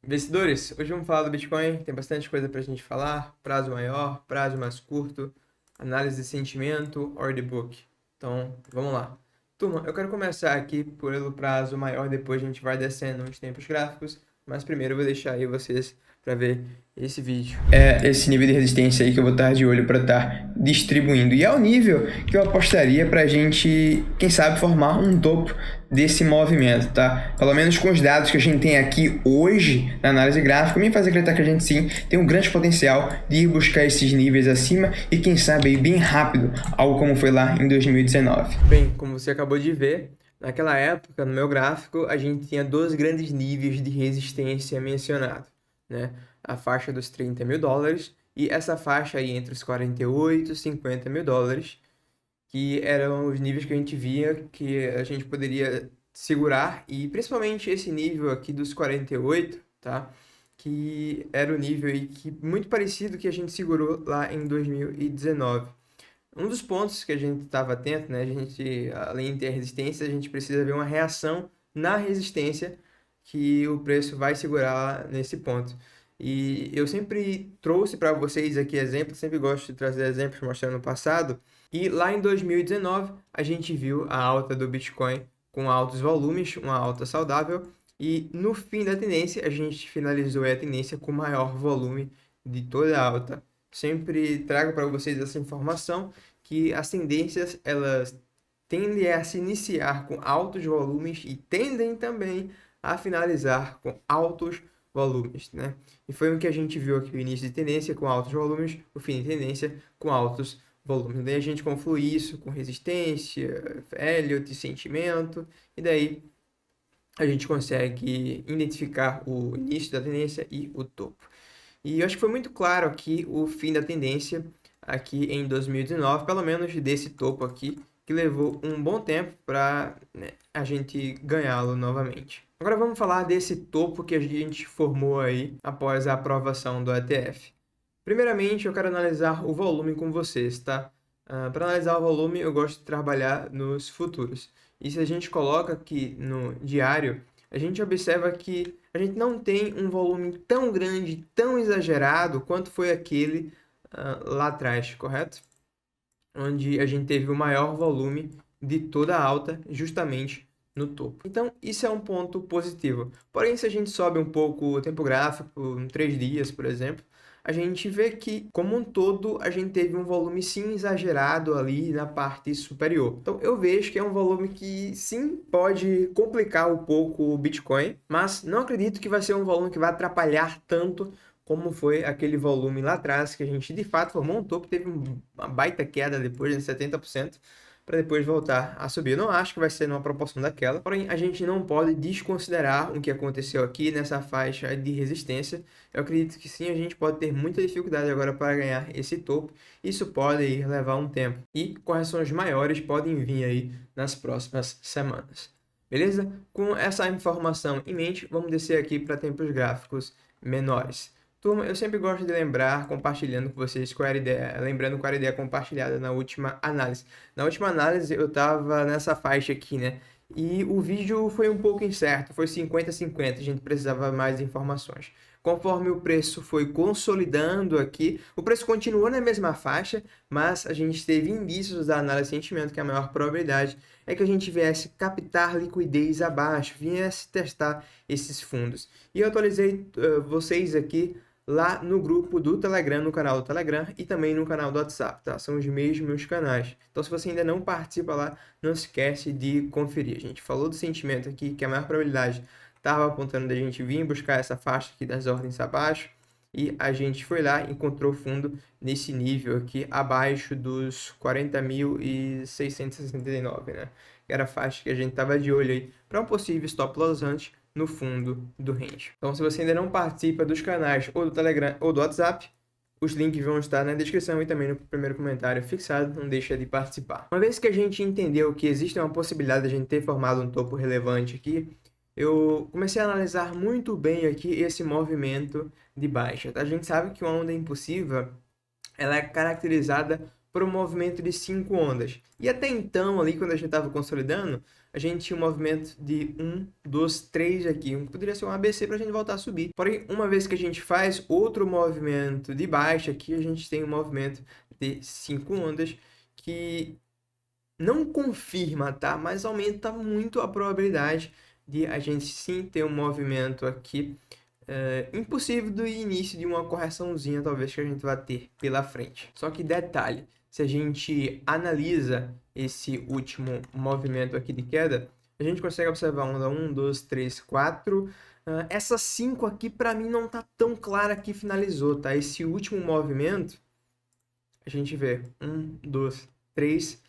Investidores, hoje vamos falar do Bitcoin. Tem bastante coisa para a gente falar: prazo maior, prazo mais curto, análise de sentimento, order book. Então, vamos lá. Turma, eu quero começar aqui pelo prazo maior, depois a gente vai descendo nos tempos gráficos, mas primeiro eu vou deixar aí vocês para ver esse vídeo. É esse nível de resistência aí que eu vou estar de olho para estar distribuindo. E é o nível que eu apostaria para a gente, quem sabe, formar um topo desse movimento, tá? Pelo menos com os dados que a gente tem aqui hoje na análise gráfica, me faz acreditar que a gente sim tem um grande potencial de ir buscar esses níveis acima e quem sabe aí bem rápido, algo como foi lá em 2019. Bem, como você acabou de ver, naquela época, no meu gráfico, a gente tinha dois grandes níveis de resistência mencionados, né? A faixa dos 30 mil dólares e essa faixa aí entre os 48 e 50 mil dólares, que eram os níveis que a gente via que a gente poderia segurar, e principalmente esse nível aqui dos 48, tá? Que era o nível aí que muito parecido que a gente segurou lá em 2019. Um dos pontos que a gente estava atento, né? A gente, além de ter a resistência, a gente precisa ver uma reação na resistência que o preço vai segurar nesse ponto. E eu sempre trouxe para vocês aqui exemplos, sempre gosto de trazer exemplos mostrando o passado. E lá em 2019, a gente viu a alta do Bitcoin com altos volumes, uma alta saudável. E no fim da tendência, a gente finalizou a tendência com maior volume de toda a alta. Sempre trago para vocês essa informação que as tendências elas tendem a se iniciar com altos volumes e tendem também a finalizar com altos volumes, né? E foi o que a gente viu aqui: o início de tendência com altos volumes, o fim de tendência com altos volumes. Daí a gente conflui isso com resistência, Elliott, sentimento, e daí a gente consegue identificar o início da tendência e o topo. E eu acho que foi muito claro aqui o fim da tendência aqui em 2019, pelo menos desse topo aqui, que levou um bom tempo para, né, a gente ganhá-lo novamente. Agora vamos falar desse topo que a gente formou aí após a aprovação do ETF. Primeiramente, eu quero analisar o volume com vocês, tá? Para analisar o volume, eu gosto de trabalhar nos futuros. E se a gente coloca aqui no diário, a gente observa que a gente não tem um volume tão grande, tão exagerado quanto foi aquele lá atrás, correto? Onde a gente teve o maior volume de toda a alta justamente no topo. Então, isso é um ponto positivo. Porém, se a gente sobe um pouco o tempo gráfico, em 3 dias, por exemplo, a gente vê que, como um todo, a gente teve um volume sim exagerado ali na parte superior. Então, eu vejo que é um volume que sim pode complicar um pouco o Bitcoin, mas não acredito que vai ser um volume que vai atrapalhar tanto como foi aquele volume lá atrás, que a gente de fato formou um topo, teve uma baita queda depois de 70%, para depois voltar a subir. Eu não acho que vai ser numa proporção daquela, porém a gente não pode desconsiderar o que aconteceu aqui nessa faixa de resistência. Eu acredito que sim, a gente pode ter muita dificuldade agora para ganhar esse topo. Isso pode levar um tempo e correções maiores podem vir aí nas próximas semanas. Beleza? Com essa informação em mente, vamos descer aqui para tempos gráficos menores. Turma, eu sempre gosto de lembrar, compartilhando com vocês qual era a ideia, lembrando qual era a ideia compartilhada na última análise. Na última análise eu estava nessa faixa aqui, né? E o vídeo foi um pouco incerto, foi 50-50, a gente precisava mais informações. Conforme o preço foi consolidando aqui, o preço continuou na mesma faixa, mas a gente teve indícios da análise de sentimento que a maior probabilidade é que a gente viesse captar liquidez abaixo, viesse testar esses fundos. E eu atualizei vocês aqui lá no grupo do Telegram, no canal do Telegram e também no canal do WhatsApp, tá? São os mesmos canais. Então, se você ainda não participa lá, não esquece de conferir. A gente falou do sentimento aqui, que a maior probabilidade estava apontando da gente vir buscar essa faixa aqui das ordens abaixo, e a gente foi lá e encontrou fundo nesse nível aqui, abaixo dos 40.669, né? Que era a faixa que a gente estava de olho aí para um possível stop loss antes no fundo do range. Então, se você ainda não participa dos canais ou do Telegram ou do WhatsApp, os links vão estar na descrição e também no primeiro comentário fixado, não deixa de participar. Uma vez que a gente entendeu que existe uma possibilidade de a gente ter formado um topo relevante aqui, eu comecei a analisar muito bem aqui esse movimento de baixa, tá? A gente sabe que uma onda impulsiva, ela é caracterizada por um movimento de 5 ondas. E até então, ali, quando a gente estava consolidando, a gente tinha um movimento de 1, 2, 3 aqui. Poderia ser um ABC para a gente voltar a subir. Porém, uma vez que a gente faz outro movimento de baixa, aqui a gente tem um movimento de 5 ondas que não confirma, tá? Mas aumenta muito a probabilidade de a gente sim ter um movimento aqui impossível do início de uma correçãozinha, talvez, que a gente vai ter pela frente. Só que detalhe, se a gente analisa esse último movimento aqui de queda, a gente consegue observar onda 1, 2, 3, 4. Essa 5 aqui, para mim, não tá tão clara que finalizou, tá? Esse último movimento, a gente vê 1, 2, 3.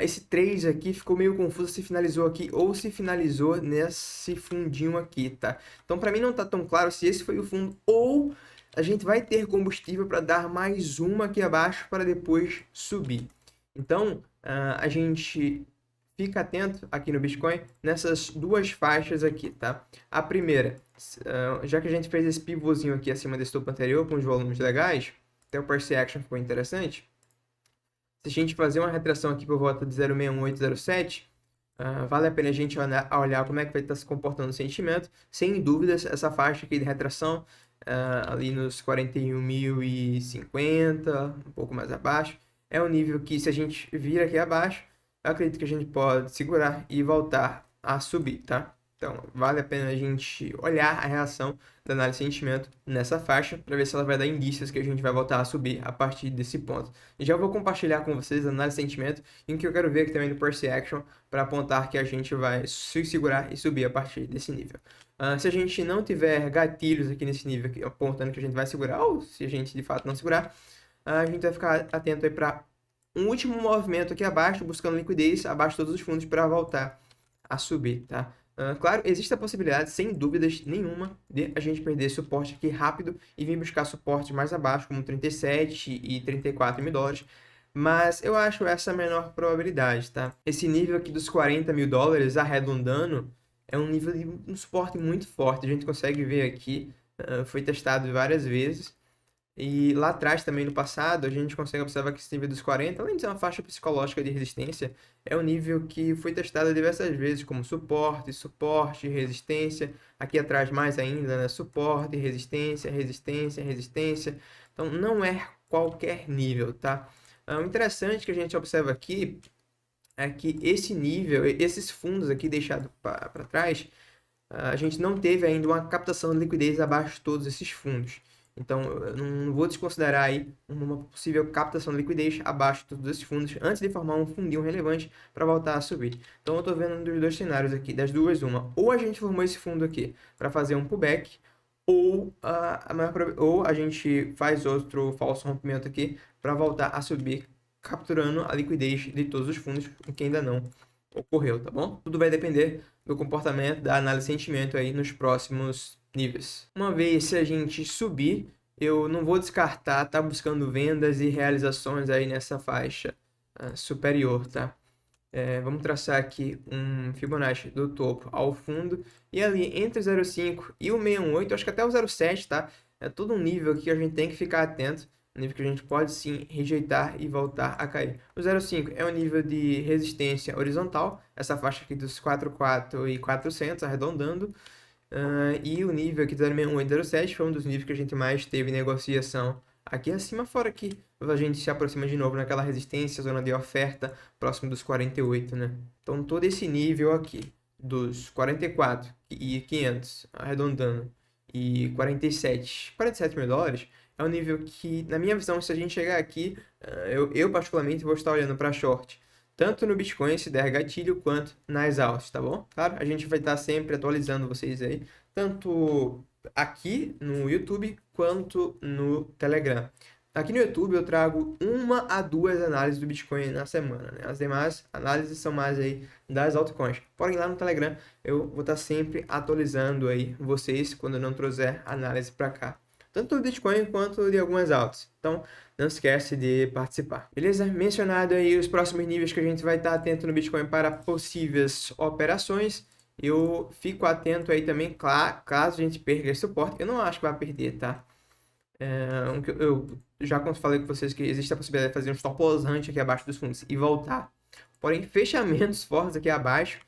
Esse 3 aqui ficou meio confuso se finalizou aqui ou se finalizou nesse fundinho aqui, tá? Então, para mim não tá tão claro se esse foi o fundo ou a gente vai ter combustível para dar mais uma aqui abaixo para depois subir. Então, a gente fica atento aqui no Bitcoin nessas duas faixas aqui, tá? A primeira, já que a gente fez esse pivôzinho aqui acima desse topo anterior com os volumes legais, até o Price Action ficou interessante. Se a gente fazer uma retração aqui por volta de 0,61807, vale a pena a gente olhar como é que vai estar se comportando o sentimento. Sem dúvidas, essa faixa aqui de retração, ali nos 41.050, um pouco mais abaixo, é um nível que, se a gente vir aqui abaixo, eu acredito que a gente pode segurar e voltar a subir, tá? Então, vale a pena a gente olhar a reação da análise de sentimento nessa faixa para ver se ela vai dar indícios que a gente vai voltar a subir a partir desse ponto. E já vou compartilhar com vocês a análise de sentimento em que eu quero ver aqui também no Price Action para apontar que a gente vai se segurar e subir a partir desse nível. Se a gente não tiver gatilhos aqui nesse nível aqui, apontando que a gente vai segurar, ou se a gente de fato não segurar, a gente vai ficar atento aí para um último movimento aqui abaixo, buscando liquidez abaixo de todos os fundos para voltar a subir, tá? Claro, existe a possibilidade, sem dúvidas nenhuma, de a gente perder suporte aqui rápido e vir buscar suporte mais abaixo, como 37 e 34 mil dólares, mas eu acho essa a menor probabilidade, tá? Esse nível aqui dos 40 mil dólares, arredondando, é um nível de um suporte muito forte. A gente consegue ver aqui, foi testado várias vezes. E lá atrás, também no passado, a gente consegue observar que esse nível dos 40, além de ser uma faixa psicológica de resistência, é um nível que foi testado diversas vezes como suporte, suporte, resistência. Aqui atrás mais ainda, né? Suporte, resistência, resistência, resistência. Então, não é qualquer nível, tá? O interessante que a gente observa aqui é que esse nível, esses fundos aqui deixados para trás, a gente não teve ainda uma captação de liquidez abaixo de todos esses fundos. Então, eu não vou desconsiderar aí uma possível captação de liquidez abaixo de todos esses fundos antes de formar um fundinho relevante para voltar a subir. Então, eu estou vendo um dos dois cenários aqui, das duas, uma. Ou a gente formou esse fundo aqui para fazer um pullback, ou a gente faz outro falso rompimento aqui para voltar a subir, capturando a liquidez de todos os fundos, o que ainda não ocorreu, tá bom? Tudo vai depender do comportamento da análise de sentimento aí nos próximos níveis. Uma vez se a gente subir, eu não vou descartar tá buscando vendas e realizações aí nessa faixa superior, tá? Vamos traçar aqui um Fibonacci do topo ao fundo e ali entre o 0,5 e o 618, acho que até o 0,7, tá? É todo um nível que a gente tem que ficar atento, um nível que a gente pode sim rejeitar e voltar a cair. O 0,5 é um nível de resistência horizontal, essa faixa aqui dos 4,4 e 400, arredondando. E o nível aqui do 0,68 e 0,7 foi um dos níveis que a gente mais teve negociação aqui acima, fora que a gente se aproxima de novo naquela resistência, zona de oferta, próximo dos 48, né? Então, todo esse nível aqui, dos 44 e 500, arredondando, e 47 mil dólares, é um nível que, na minha visão, se a gente chegar aqui, eu particularmente vou estar olhando para short, tanto no Bitcoin, se der gatilho, quanto nas altas, tá bom? Claro, a gente vai estar sempre atualizando vocês aí, tanto aqui no YouTube, quanto no Telegram. Aqui no YouTube eu trago 1 a 2 análises do Bitcoin na semana, né? As demais análises são mais aí das altcoins. Porém, lá no Telegram eu vou estar sempre atualizando aí vocês quando eu não trouxer análise para cá, tanto do Bitcoin quanto de algumas altas. Então, não esquece de participar. Beleza? Mencionado aí os próximos níveis que a gente vai estar atento no Bitcoin para possíveis operações. Eu fico atento aí também, caso a gente perca esse suporte. Eu não acho que vai perder, tá? Eu já falei com vocês que existe a possibilidade de fazer um stop loss hunt aqui abaixo dos fundos e voltar. Porém, fechamentos fortes aqui abaixo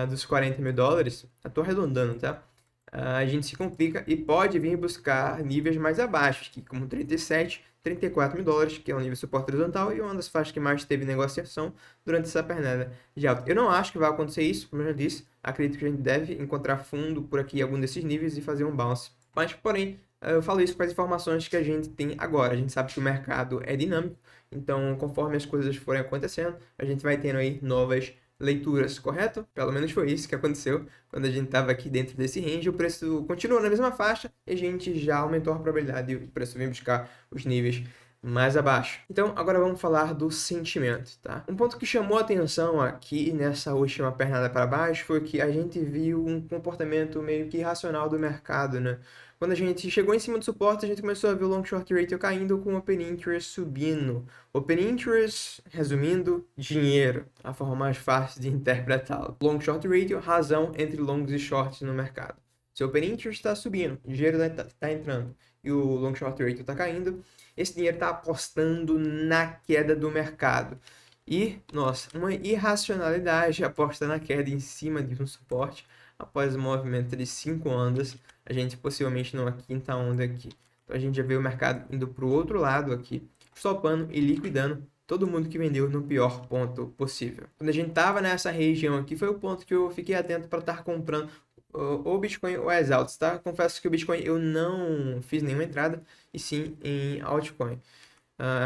dos 40 mil dólares, eu tô arredondando, tá? A gente se complica e pode vir buscar níveis mais abaixo, que como 37, 34 mil dólares, que é um nível de suporte horizontal e uma das faixas que mais teve negociação durante essa pernada de alta. Eu não acho que vai acontecer isso, como eu já disse, acredito que a gente deve encontrar fundo por aqui em algum desses níveis e fazer um bounce. Mas, porém, eu falo isso com as informações que a gente tem agora. A gente sabe que o mercado é dinâmico, então conforme as coisas forem acontecendo, a gente vai tendo aí novas leituras, correto? Pelo menos foi isso que aconteceu quando a gente estava aqui dentro desse range. O preço continuou na mesma faixa e a gente já aumentou a probabilidade e o preço vem buscar os níveis mais abaixo. Então, agora vamos falar do sentimento, tá? Um ponto que chamou a atenção aqui nessa última pernada para baixo foi que a gente viu um comportamento meio que irracional do mercado, né? Quando a gente chegou em cima do suporte, a gente começou a ver o long short ratio caindo com o open interest subindo. Open interest, resumindo, dinheiro, a forma mais fácil de interpretá-lo. Long short ratio, razão entre longs e shorts no mercado. Se o open interest está subindo, o dinheiro está entrando e o long short ratio está caindo, esse dinheiro está apostando na queda do mercado. E, nossa, uma irracionalidade aposta na queda em cima de um suporte após o movimento de 5 ondas, a gente possivelmente numa quinta onda aqui. Então a gente já vê o mercado indo para o outro lado aqui, stopando e liquidando todo mundo que vendeu no pior ponto possível. Quando a gente estava nessa região aqui, foi o ponto que eu fiquei atento para estar comprando o Bitcoin ou as altas, tá? Confesso que o Bitcoin eu não fiz nenhuma entrada, e sim em altcoin.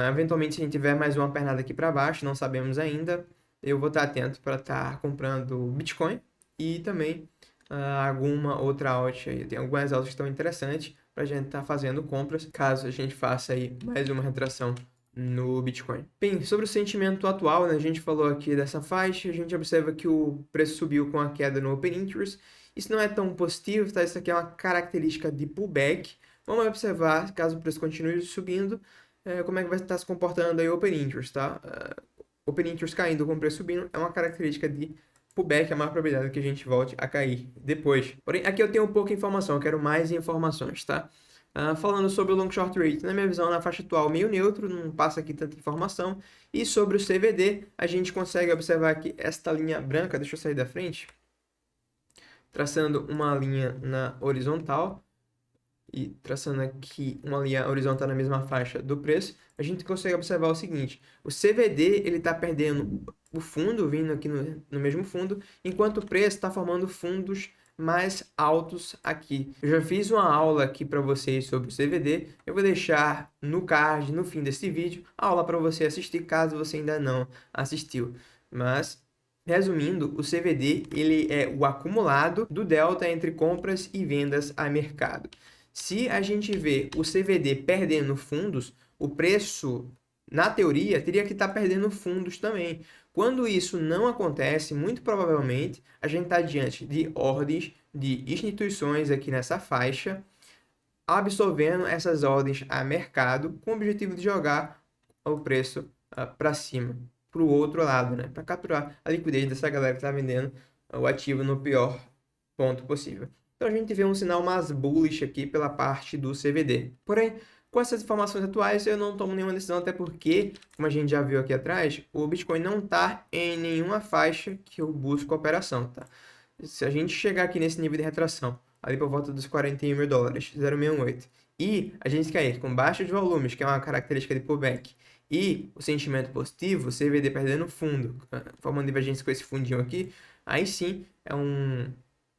Eventualmente, se a gente tiver mais uma pernada aqui para baixo, não sabemos ainda, eu vou estar atento para estar comprando Bitcoin e também alguma outra alt aí. Tem algumas altas que estão interessantes para a gente estar fazendo compras, caso a gente faça aí mais uma retração no Bitcoin. Bem, sobre o sentimento atual, né, a gente falou aqui dessa faixa, a gente observa que o preço subiu com a queda no Open Interest. Isso não é tão positivo, tá? Isso aqui é uma característica de pullback. Vamos observar, caso o preço continue subindo, como é que vai estar se comportando aí o Open Interest, tá? Open Interest caindo com o preço subindo é uma característica de pullback, é a maior probabilidade que a gente volte a cair depois. Porém, aqui eu tenho pouca informação, eu quero mais informações, tá? Falando sobre o long short rate, na minha visão, na faixa atual, meio neutro, não passa aqui tanta informação. E sobre o CVD, a gente consegue observar aqui esta linha branca, deixa eu sair da frente, traçando uma linha na horizontal e traçando aqui uma linha horizontal na mesma faixa do preço, a gente consegue observar o seguinte: o CVD ele está perdendo o fundo, vindo aqui no mesmo fundo, enquanto o preço está formando fundos mais altos aqui. Eu já fiz uma aula aqui para vocês sobre o CVD, eu vou deixar no card, no fim desse vídeo, a aula para você assistir, caso você ainda não assistiu. Mas, resumindo, o CVD ele é o acumulado do delta entre compras e vendas a mercado. Se a gente vê o CVD perdendo fundos, o preço, na teoria, teria que estar perdendo fundos também. Quando isso não acontece, muito provavelmente, a gente está diante de ordens de instituições aqui nessa faixa, absorvendo essas ordens a mercado com o objetivo de jogar o preço para cima, para o outro lado, né? Para capturar a liquidez dessa galera que está vendendo o ativo no pior ponto possível. Então a gente vê um sinal mais bullish aqui pela parte do CVD. Porém, com essas informações atuais, eu não tomo nenhuma decisão, até porque, como a gente já viu aqui atrás, o Bitcoin não está em nenhuma faixa que eu busco operação, tá? Se a gente chegar aqui nesse nível de retração, ali por volta dos 41 mil dólares, 0,68, e a gente cair com baixos volumes, que é uma característica de pullback, e o sentimento positivo, o CVD perdendo fundo, formando divergência com esse fundinho aqui, aí sim é um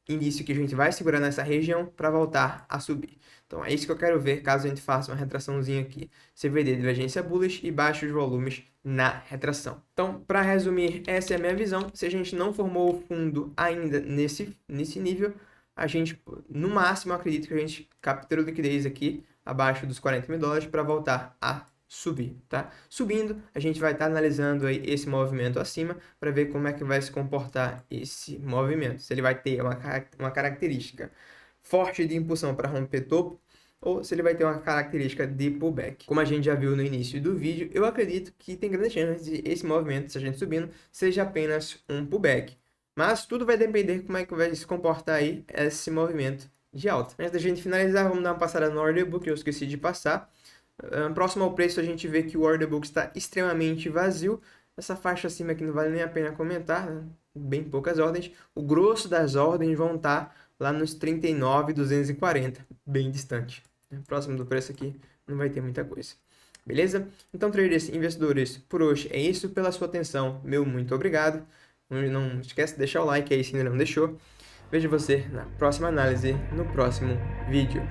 indício que a gente vai segurar nessa região para voltar a subir. Então é isso que eu quero ver caso a gente faça uma retraçãozinha aqui. CVD divergência bullish e baixos volumes na retração. Então, para resumir, essa é a minha visão. Se a gente não formou o fundo ainda nesse nível, a gente, no máximo, acredito que a gente captura liquidez aqui abaixo dos 40 mil dólares para voltar a subir, tá? Subindo, a gente vai estar analisando aí esse movimento acima para ver como é que vai se comportar esse movimento. Se ele vai ter uma característica forte de impulsão para romper topo, ou se ele vai ter uma característica de pullback. Como a gente já viu no início do vídeo, eu acredito que tem grande chance de esse movimento, se a gente subindo, seja apenas um pullback. Mas tudo vai depender como é que vai se comportar aí esse movimento de alta. Antes da gente finalizar, vamos dar uma passada no order book, eu esqueci de passar. Próximo ao preço, a gente vê que o order book está extremamente vazio. Essa faixa acima aqui não vale nem a pena comentar, né? bem poucas ordens. O grosso das ordens vão estar lá nos 39,240, bem distante. Próximo do preço aqui não vai ter muita coisa. Beleza? Então, traders, investidores, por hoje é isso. Pela sua atenção, meu muito obrigado. Não esquece de deixar o like aí se ainda não deixou. Vejo você na próxima análise, no próximo vídeo.